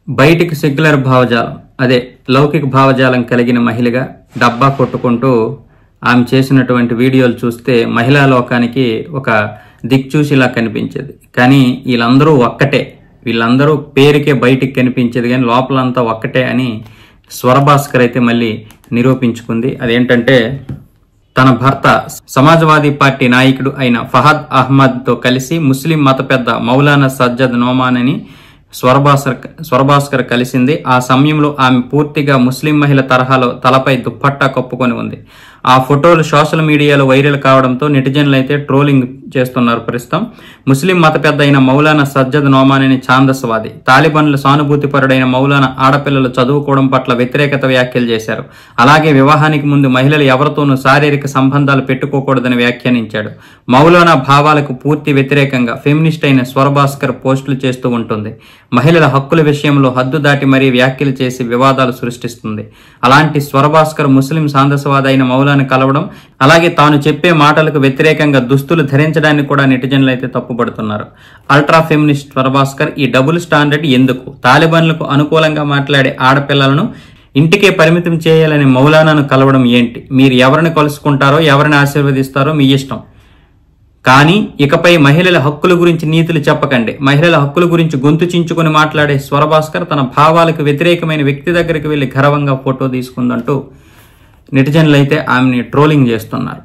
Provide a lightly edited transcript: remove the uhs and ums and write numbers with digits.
బయటికి సెక్యులర్ భావజాలం అదే లౌకిక భావజాలం కలిగిన మహిళగా డబ్బా కొట్టుకుంటూ ఆమె చేసినటువంటి వీడియోలు చూస్తే మహిళా లోకానికి ఒక దిక్చూసిలా కనిపించేది. కానీ వీళ్ళందరూ ఒక్కటే, వీళ్ళందరూ పేరుకే బయటికి కనిపించేది కానీ లోపలంతా ఒక్కటే అని స్వరభాస్కర్ అయితే మళ్ళీ నిరూపించుకుంది. అదేంటంటే తన భర్త సమాజ్వాదీ పార్టీ నాయకుడు అయిన ఫహద్ అహ్మద్తో కలిసి ముస్లిం మత పెద్ద మౌలానా సజ్జద్ నోమానని స్వరభాస్కర్ కలిసింది. ఆ సమయంలో ఆమె పూర్తిగా ముస్లిం మహిళ తరహాలో తలపై దుప్పట్టా కప్పుకొని ఉంది. ఆ ఫోటోలు సోషల్ మీడియాలో వైరల్ కావడంతో నెటిజన్లు అయితే ట్రోలింగ్ చేస్తున్నారు. ప్రస్తుతం ముస్లిం మత పెద్ద అయిన మౌలానా సజ్జద్ నోమానని ఛాందస్వాది, తాలిబాన్ల సానుభూతిపరుడైన మౌలానా ఆడపిల్లలు చదువుకోవడం పట్ల వ్యతిరేకత వ్యాఖ్యలు చేశారు. అలాగే వివాహానికి ముందు మహిళలు ఎవరితోనూ శారీరక సంబంధాలు పెట్టుకోకూడదని వ్యాఖ్యానించాడు. మౌలానా భావాలకు పూర్తి వ్యతిరేకంగా ఫెమినిస్ట్ అయిన స్వరభాస్కర్ పోస్టులు చేస్తూ ఉంటుంది. మహిళల హక్కుల విషయంలో హద్దు దాటి మరీ వ్యాఖ్యలు చేసి వివాదాలు సృష్టిస్తుంది. అలాంటి స్వరభాస్కర్ ముస్లిం సాందస్వాది అయిన మౌలానా కలవడం, అలాగే తాను చెప్పే మాటలకు వ్యతిరేకంగా దుస్తులు ధరించడాన్ని కూడా నెటిజన్లు అయితే తప్పుపడుతున్నారు. అల్ట్రా ఫెమినిస్ట్ స్వరభాస్కర్ ఈ డబుల్ స్టాండర్డ్ ఎందుకు? తాలిబాన్లకు అనుకూలంగా మాట్లాడే ఆడపిల్లలను ఇంటికే పరిమితం చేయాలని మౌలానాను కలవడం ఏంటి? మీరు ఎవరిని కలుసుకుంటారో ఎవరిని ఆశీర్వదిస్తారో మీ ఇష్టం, కానీ ఇకపై మహిళల హక్కుల గురించి నీతులు చెప్పకండి. మహిళల హక్కుల గురించి గొంతు చించుకొని మాట్లాడే స్వరభాస్కర్ తన భావాలకు వ్యతిరేకమైన వ్యక్తి దగ్గరికి వెళ్లి గర్వంగా ఫోటో తీసుకుందంటూ నెటిజన్లు అయితే ఆమెని ట్రోలింగ్ చేస్తున్నారు.